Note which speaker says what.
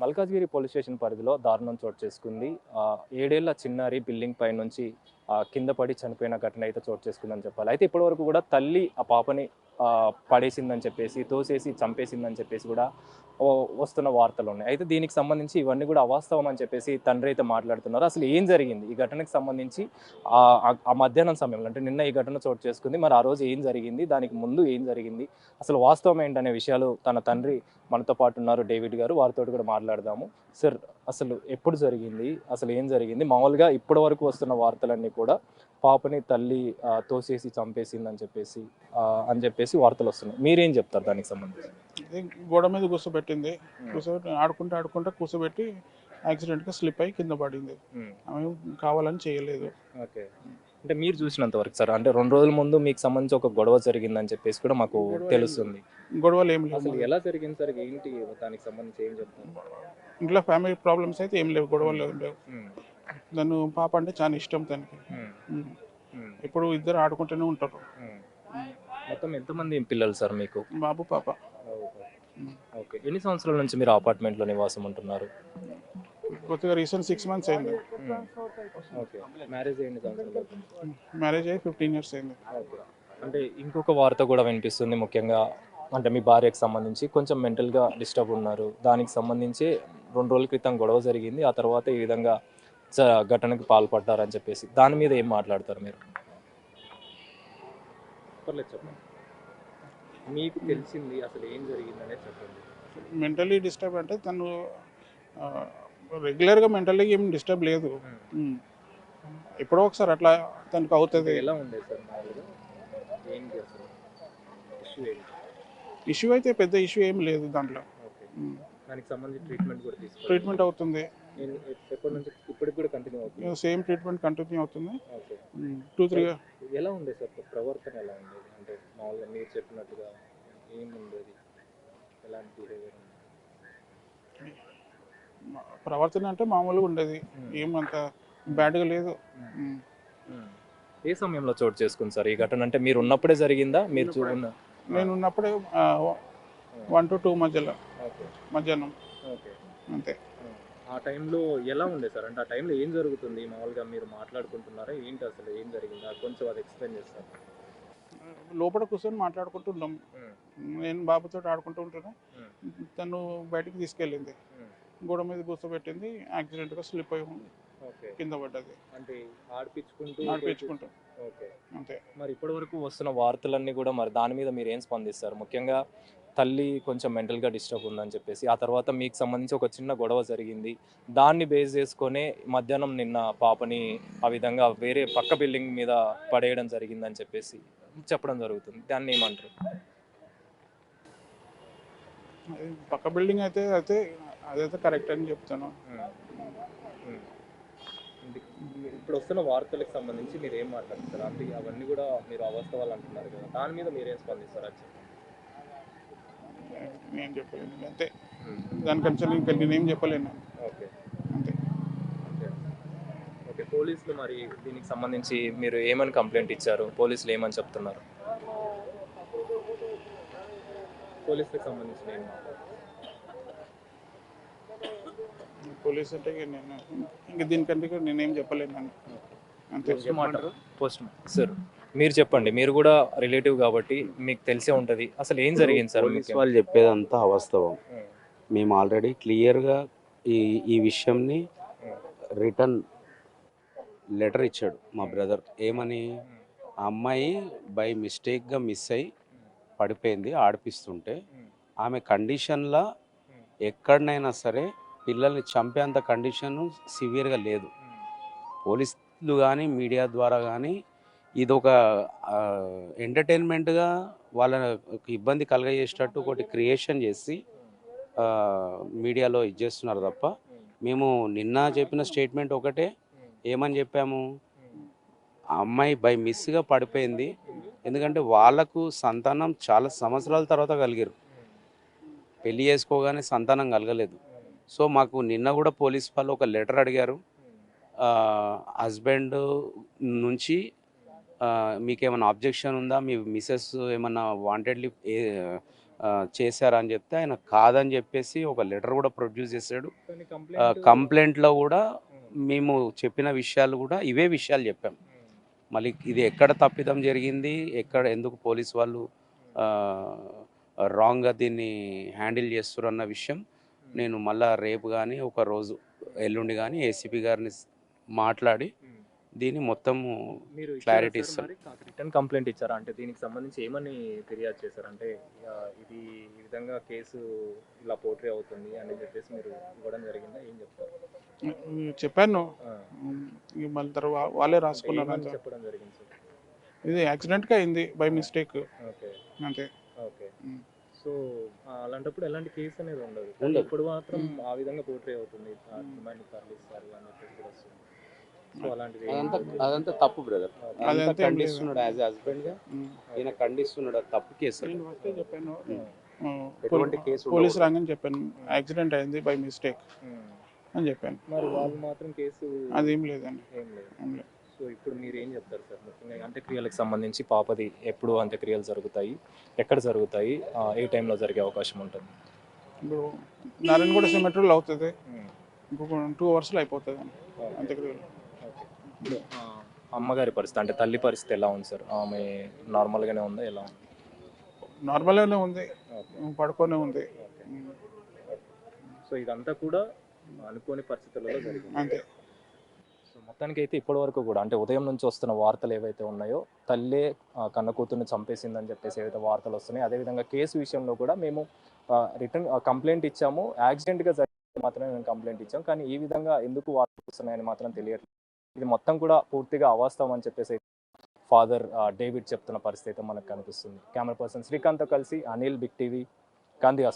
Speaker 1: Malkajgiri police station పరిధిలో దారుణం చోటు చేసుకుంది. 7 ఏళ్ల చిన్నారి బిల్డింగ్ పై నుంచి కింద పడి చనిపోయిన ఘటన అయితే చోటు చేసుకుందని చెప్పాలి. అయితే ఇప్పటివరకు కూడా తల్లి ఆ పాపని పడేసిందని చెప్పేసి, తోసేసి చంపేసిందని చెప్పేసి కూడా వస్తున్న వార్తలున్నాయి. అయితే దీనికి సంబంధించి ఇవన్నీ కూడా అవాస్తవం అని చెప్పేసి తండ్రి అయితే మాట్లాడుతున్నారు. అసలు ఏం జరిగింది? ఈ ఘటనకు సంబంధించి ఆ మధ్యాహ్నం సమయంలో అంటే నిన్న ఈ ఘటన చోటు చేసుకుంది. మరి ఆ రోజు ఏం జరిగింది? దానికి ముందు ఏం జరిగింది? అసలు వాస్తవం ఏంటనే విషయాలు తన తండ్రి మనతో పాటు ఉన్నారు డేవిడ్ గారు. వారితో కూడా మాట్లాడదాము. సార్, అసలు ఎప్పుడు జరిగింది? అసలు ఏం జరిగింది? మామూలుగా ఇప్పటి వరకు వస్తున్న వార్తలన్నీ కూడా పాపని తల్లి తోసేసి చంపేసిందని చెప్పేసి వార్తలు వస్తున్నాయి. మీరేం చెప్తారు దానికి సంబంధించి?
Speaker 2: గోడ మీద కూర్చోబెట్టింది. కూర్చోబెట్టి ఆడుకుంటా కూర్చోబెట్టి యాక్సిడెంట్గా స్లిప్ అయ్యి కింద పడింది. ఆమె కావాలని చేయలేదు.
Speaker 1: ఓకే. అంటే మీరు చూసినంత వరకు సార్, అంటే 2 రోజుల ముందు మీకు సంబంధించి ఒక గొడవ జరిగిందని చెప్పేసి కూడా మాకు తెలుస్తుంది.
Speaker 2: గొడవలు ఏం లేవు.
Speaker 1: అసలు ఎలా జరిగింది సార్? ఏంటి దానికి సంబంధించి ఏం చెప్తాను?
Speaker 2: ఇంట్లో ఫ్యామిలీ ప్రాబ్లమ్స్ అయితే ఏం లేవు, గొడవలు ఏం లేవు. నన్ను పాప అంటే చాలా ఇష్టం తనకి. ఇప్పుడు ఇద్దరు ఆడుకుంటూనే ఉంటారు.
Speaker 1: మొత్తం ఎంతమంది పిల్లలు సార్ మీకు?
Speaker 2: బాబు పాప.
Speaker 1: ఓకే. ఎన్ని సంవత్సరాల నుంచి మీరు అపార్ట్మెంట్లో నివాసం ఉంటున్నారు?
Speaker 2: కొద్దిగా రీసెంట్ 6 months అయింది.
Speaker 1: ఓకే. మ్యారేజ్ ఎన్ని సంవత్సరాలు?
Speaker 2: మ్యారేజ్ అయ్యి 15 years అయింది.
Speaker 1: ఓకే. అంటే ఇంకొక వార్త కూడా వినిపిస్తుంది, ముఖ్యంగా అంటే మీ భార్యకు సంబంధించి కొంచెం మెంటల్గా డిస్టర్బ్ ఉన్నారు. దానికి సంబంధించి 2 రోజుల క్రితం గొడవ జరిగింది. ఆ తర్వాత ఈ విధంగా ఘటనకు పాల్పడ్డారని చెప్పేసి దాని మీద ఏం మాట్లాడతారు మీరు? పర్లేదు చెప్పండి. మీకు తెలిసింది అసలు ఏం జరిగిందనే చెప్పండి.
Speaker 2: మెంటలీ డిస్టర్బ్ అంటే తను రెగ్యులర్గా మెంటల్లీ ఏం డిస్టర్బ్ లేదు. ఎప్పుడో ఒకసారి అట్లా తనకు అవుతుంది.
Speaker 1: ఎలా ఉండేది సార్ మామూలుగా? ఏంటి అసలు ఇష్యూ ఏంటి?
Speaker 2: ఇష్యూ అయితే పెద్ద ఇష్యూ ఏం లేదు దాంట్లో.
Speaker 1: దానికి సంబంధించి ట్రీట్మెంట్ కూడా తీసుకోవాలి.
Speaker 2: ట్రీట్మెంట్ అవుతుంది.
Speaker 1: ఎప్పటి నుంచి ఇప్పటికి కూడా కంటిన్యూ అవుతుంది?
Speaker 2: సేమ్ ట్రీట్మెంట్ కంటిన్యూ అవుతుంది.
Speaker 1: ఓకే.
Speaker 2: 2-3
Speaker 1: ఎలా ఉండేది సార్ ప్రవర్తన? ఎలా ఉండేది అంటే మామూలుగా మీరు చెప్పినట్టుగా ఏముండేది? ఎలాంటి బిహేవియర్?
Speaker 2: ప్రవర్తన అంటే మామూలుగా ఉండేది, ఏమంత బ్యాడ్గా లేదు.
Speaker 1: ఏ సమయంలో చోటు చేసుకుంది సార్ ఈ ఘటన? అంటే మీరు ఉన్నప్పుడే జరిగిందా? మీరు
Speaker 2: నేను ఉన్నప్పుడే 1 to 2 మధ్యలో, మధ్యాహ్నం.
Speaker 1: ఓకే.
Speaker 2: అంతే.
Speaker 1: ఆ టైంలో ఎలా ఉండే సార్? అంటే ఆ టైంలో ఏం జరుగుతుంది? మామూలుగా మీరు మాట్లాడుకుంటున్నారా ఏంటి? అసలు ఏం జరిగింది కొంచెం అది ఎక్స్ప్లెయిన్ చేస్తారు?
Speaker 2: లోపల కూర్చొని మాట్లాడుకుంటున్నాం. నేను బాబుతో ఆడుకుంటూ ఉంటున్నా. తను బయటికి తీసుకెళ్ళింది, గోడ మీద కూర్చోబెట్టింది, యాక్సిడెంట్గా స్లిప్ అయ్యి కింద పడ్డది.
Speaker 1: అంటే ఆడిపించుకుంటూ. ఓకే.
Speaker 2: అంతే.
Speaker 1: మరి ఇప్పటి వరకు వస్తున్న వార్తలన్నీ కూడా మరి దాని మీద మీరు ఏం స్పందిస్తారు? ముఖ్యంగా తల్లి కొంచెం మెంటల్గా డిస్టర్బ్ ఉందని చెప్పేసి, ఆ తర్వాత మీకు సంబంధించి ఒక చిన్న గొడవ జరిగింది. దాన్ని బేస్ చేసుకొని మధ్యాహ్నం నిన్న పాపని ఆ విధంగా వేరే పక్క బిల్డింగ్ మీద పడేయడం జరిగిందని చెప్పేసి చెప్పడం జరుగుతుంది. దాన్ని ఏమంటారు?
Speaker 2: పక్క బిల్డింగ్ అయితే అదైతే కరెక్ట్ అని చెప్తాను.
Speaker 1: ఇప్పుడు వస్తున్న వార్తలకు సంబంధించి మీరు ఏం మాట్లాడుతారు? అంటే అవన్నీ కూడా మీరు అవాస్తవాలు అంటున్నారు కదా, దాని మీద మీరేం స్పందిస్తారు? అది
Speaker 2: నేను చెప్పలేను అంతే. దానికంటే ఇంకా నేనేం చెప్పలేను.
Speaker 1: ఓకే.
Speaker 2: అంతే.
Speaker 1: ఓకే. పోలీసులు మరి దీనికి సంబంధించి మీరు ఏమని కంప్లైంట్ ఇచ్చారు? పోలీసులు ఏమని చెప్తున్నారు? పోలీసులకు సంబంధించిన ఏం మాట్లాడుతున్నారు?
Speaker 2: పోలీస్ అంటే నేను ఇంకా దీనికంటే నేనేం చెప్పలేను. అంతే.
Speaker 1: పోస్ట్ సార్, మీరు చెప్పండి. మీరు కూడా రిలేటివ్ కాబట్టి మీకు తెలిసే ఉంటుంది. అసలు ఏం జరిగింది సార్?
Speaker 3: వాళ్ళు చెప్పేదంతా అవాస్తవం. మేము ఆల్రెడీ క్లియర్గా ఈ విషయంని రిటర్న్ లెటర్ ఇచ్చాడు మా బ్రదర్. ఏమని? ఆ అమ్మాయి బై మిస్టేక్గా మిస్ అయ్యి పడిపోయింది ఆడిపిస్తుంటే, ఆమె కండిషన్లా ఎక్కడనైనా సరే పిల్లల్ని చంపేంత కండిషన్ సివియర్గా లేదు. పోలీసులు కానీ మీడియా ద్వారా కానీ ఇదొక ఎంటర్టైన్మెంట్గా వాళ్ళకి ఇబ్బంది కలగజేసేటట్టు ఒకటి క్రియేషన్ చేసి మీడియాలో ఇచ్చేస్తున్నారు తప్ప, మేము నిన్న చెప్పిన స్టేట్మెంట్ ఒకటే. ఏమని చెప్పాము? ఆ అమ్మాయి బై మిస్గా పడిపోయింది. ఎందుకంటే వాళ్ళకు సంతానం చాలా సంవత్సరాల తర్వాత కలిగారు, పెళ్లి చేసుకోగానే సంతానం కలగలేదు. సో మాకు నిన్న కూడా పోలీస్ వాళ్ళు ఒక లెటర్ అడిగారు. హస్బెండ్ నుంచి మీకేమైనా అబ్జెక్షన్ ఉందా, మీ మిసెస్ ఏమన్నా వాంటెడ్లీ చేశారా అని చెప్తే ఆయన కాదని చెప్పేసి ఒక లెటర్ కూడా ప్రొడ్యూస్ చేశాడు.
Speaker 1: కానీ కంప్లైంట్
Speaker 3: కంప్లైంట్లో కూడా మేము చెప్పిన విషయాలు కూడా ఇవే విషయాలు చెప్పాం. మళ్ళీ ఇది ఎక్కడ తప్పిదం జరిగింది, ఎక్కడ ఎందుకు పోలీస్ వాళ్ళు రాంగ్గా దీన్ని హ్యాండిల్ చేస్తారు అన్న విషయం నేను మళ్ళా రేపు కానీ ఒక రోజు ఎల్లుండి కానీ ఏసీపీ గారిని మాట్లాడి దీన్ని మొత్తం
Speaker 1: మీరు
Speaker 3: క్లారిటీ ఇస్తాను.
Speaker 1: రిటర్న్ కంప్లైంట్ ఇచ్చారా? అంటే దీనికి సంబంధించి ఏమని ఫిర్యాదు చేశారు? అంటే ఇది ఈ విధంగా కేసు ఇలా పోర్ట్రే అవుతుంది అని చెప్పేసి మీరు ఇవ్వడం జరిగిందా? ఏం చెప్తారు?
Speaker 2: చెప్పాను,
Speaker 1: ఆ,
Speaker 2: మళ్ళీ తర్వాత వాళ్ళే రాసుకున్నారు.
Speaker 1: ఏమని
Speaker 2: అంతే.
Speaker 1: చెప్పడం జరిగింది సార్?
Speaker 2: ఇది యాక్సిడెంట్గా అయింది బై మిస్టేక్
Speaker 1: ఓకే
Speaker 2: అంతే.
Speaker 1: ఓకే. సో అలాంటప్పుడు ఎలాంటి కేసు అనేది ఉండదు.
Speaker 3: ఉండదు.
Speaker 1: ఇప్పుడు మాత్రం ఆ విధంగా పోర్ట్రే అవుతుంది. డిమాండ్ తరలిస్తారు అని చెప్పేసి కూడా వస్తుంది. సో అలాంటిది ఏం ఉండదు.
Speaker 3: అదంతా తప్పు బ్రదర్.
Speaker 1: ఓకే.
Speaker 2: అదంతా
Speaker 3: అదంతా
Speaker 2: ఏం
Speaker 3: ఖండిస్తున్నాడు యాజ్ హస్బెండ్గా, ఈయన ఖండిస్తున్నాడు. అది తప్పు కేసు.
Speaker 2: నేను ఫస్టే చెప్పాను,
Speaker 3: ఎటువంటి కేసు
Speaker 2: పోలీస్
Speaker 3: ఉండకూడదు.
Speaker 2: రాగానే చెప్పాను యాక్సిడెంట్ అయింది బై మిస్టేక్
Speaker 1: ఉమ్.
Speaker 2: అని చెప్పాను.
Speaker 1: మరి వాళ్ళు మాత్రం కేసు
Speaker 2: అదేం లేదండి,
Speaker 1: ఏం లేదు.
Speaker 2: ఏం లేదు.
Speaker 1: సో ఇప్పుడు మీరు ఏం చెప్తారు సార్? ముఖ్యంగా అంత్యక్రియలకు సంబంధించి పాపది ఎప్పుడు అంత్యక్రియలు జరుగుతాయి, ఎక్కడ జరుగుతాయి, ఏ టైంలో జరిగే అవకాశం ఉంటుంది?
Speaker 2: ఇప్పుడు నారాయణగూడ సిమెట్రీలో అవుతుంది, ఇంకొక 2 అవర్స్లో అయిపోతుంది అండి అంత్యక్రియలు.
Speaker 1: ఓకే. ఇప్పుడు అమ్మగారి పరిస్థితి అంటే తల్లి పరిస్థితి ఎలా ఉంది సార్? ఆమె నార్మల్గానే ఉందా, ఎలా ఉంది?
Speaker 2: నార్మల్గానే ఉంది,
Speaker 1: ఓకే.
Speaker 2: పడుకొనే ఉంది.
Speaker 1: ఓకే. సో ఇదంతా కూడా అనుకోని పరిస్థితులలో జరిగింది.
Speaker 2: అంతే.
Speaker 1: సో మొత్తానికి అయితే ఇప్పటి వరకు కూడా అంటే ఉదయం నుంచి వస్తున్న వార్తలు ఏవైతే ఉన్నాయో తల్లే కన్న కూతుర్ని చంపేసిందని చెప్పేసి ఏవైతే వార్తలు వస్తున్నాయి, అదేవిధంగా కేసు విషయంలో కూడా మేము రిటర్న్ కంప్లైంట్ ఇచ్చాము, యాక్సిడెంట్గా జరిగితే మాత్రమే మేము కంప్లైంట్ ఇచ్చాం, కానీ ఈ విధంగా ఎందుకు వార్తలు వస్తున్నాయని మాత్రం తెలియట్లేదు. ఇది మొత్తం కూడా పూర్తిగా అవాస్తవం అని చెప్పేసి ఫాదర్ డేవిడ్ చెప్తున్న పరిస్థితి అయితే మనకు కనిపిస్తుంది. కెమెరా పర్సన్ శ్రీకాంత్తో కలిసి Anil, big TV, Gandhi hospital.